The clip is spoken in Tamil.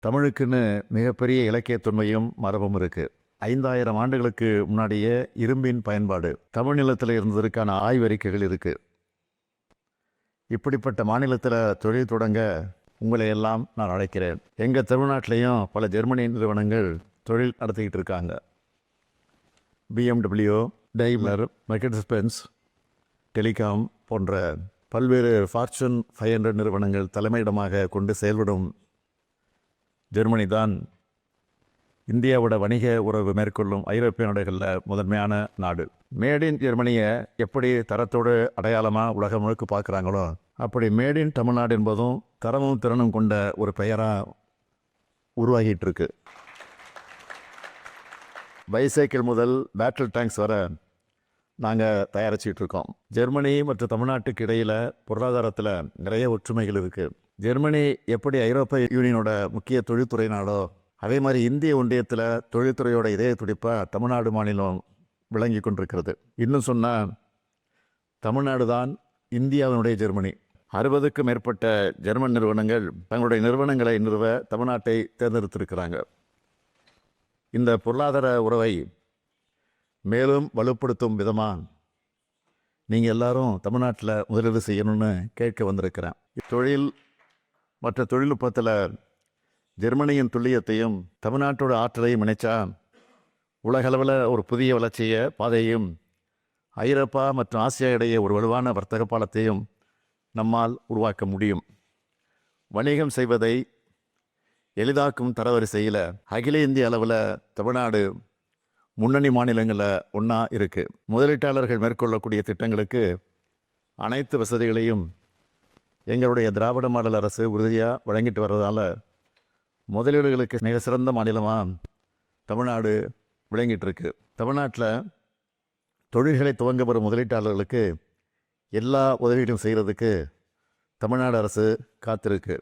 தமிழுக்குன்னு மிகப்பெரிய இலக்கிய தொன்மையும் மரபும் இருக்கு. 5000 ஆண்டுகளுக்கு முன்னாடியே இரும்பின் பயன்பாடு தமிழ் நிலத்தில் இருந்ததற்கான ஆய்வறிக்கைகள் இருக்கு. இப்படிப்பட்ட மாநிலத்தில் தொழில் தொடங்க உங்களை எல்லாம் நான் அழைக்கிறேன். எங்கள் தமிழ்நாட்டிலையும் பல ஜெர்மனி நிறுவனங்கள் தொழில் நடத்திக்கிட்டு இருக்காங்க. BMW, டைம்லர், மெர்சிடிஸ்-பென்ஸ், டெலிகாம் போன்ற பல்வேறு ஃபார்ச்சூன் 500 நிறுவனங்கள் தலைமையிடமாக கொண்டு செயல்படும் ஜெர்மனி தான் இந்தியாவோட வணிக உறவு மேற்கொள்ளும் ஐரோப்பிய நாடுகளில் முதன்மையான நாடு. மேட் இன் ஜெர்மனியை எப்படி தரத்தோடு அடையாளமாக உலகம் முழுக்க பார்க்குறாங்களோ அப்படி மேட் இன் தமிழ்நாடு என்பதும் தரமும் திறனும் கொண்ட ஒரு பெயராக உருவாகிட்டு இருக்கு. பைசைக்கிள் முதல் பேட்டில் டேங்க்ஸ் வர நாங்கள் தயாரிச்சிட்டு இருக்கோம். ஜெர்மனி மற்றும் தமிழ்நாட்டுக்கு இடையில் பொருளாதாரத்தில் நிறைய ஒற்றுமைகள் இருக்குது. ஜெர்மனி எப்படி ஐரோப்பிய யூனியனோட முக்கிய தொழில்துறை நாடோ அதே மாதிரி இந்திய ஒன்றியத்தில் தொழில்துறையோட இதய துடிப்பாக தமிழ்நாடு மாநிலம் விளங்கி கொண்டிருக்கிறது. இன்னும் சொன்னால் தமிழ்நாடு தான் இந்தியாவினுடைய ஜெர்மனி. 60க்கும் மேற்பட்ட ஜெர்மன் நிறுவனங்கள் தங்களுடைய நிறுவனங்களை நிறுவ தமிழ்நாட்டை தேர்ந்தெடுத்திருக்கிறாங்க. இந்த பொருளாதார உறவை மேலும் வலுப்படுத்தும் விதமாக நீங்கள் எல்லாரும் தமிழ்நாட்டில் முதலீடு செய்யணும்னு கேட்க வந்திருக்கிறேன். தொழில் மற்ற தொழில்நுட்பத்தில் ஜெர்மனியின் துல்லியத்தையும் தமிழ்நாட்டோட ஆற்றலையும் இணைச்சா உலகளவில் ஒரு புதிய வளர்ச்சியை பாதையும் ஐரோப்பா மற்றும் ஆசியா இடையே ஒரு வலுவான வர்த்தக பாலத்தையும் நம்மால் உருவாக்க முடியும். வணிகம் செய்வதை எளிதாக்கும் தரவரிசையில் அகில இந்திய அளவில் தமிழ்நாடு முன்னணி மாநிலங்களில் ஒன்றா இருக்குது. முதலீட்டாளர்கள் மேற்கொள்ளக்கூடிய திட்டங்களுக்கு அனைத்து வசதிகளையும் எங்களுடைய திராவிட மாடல் அரசு உறுதியாக வழங்கிட்டு வர்றதால முதலீடுகளுக்கு மிக சிறந்த மாநிலமாக தமிழ்நாடு விளங்கிட்டு இருக்கு. தமிழ்நாட்டில் தொழில்களை துவங்க பெறும் முதலீட்டாளர்களுக்கு எல்லா உதவியும் செய்கிறதுக்கு தமிழ்நாடு அரசு காத்திருக்கு.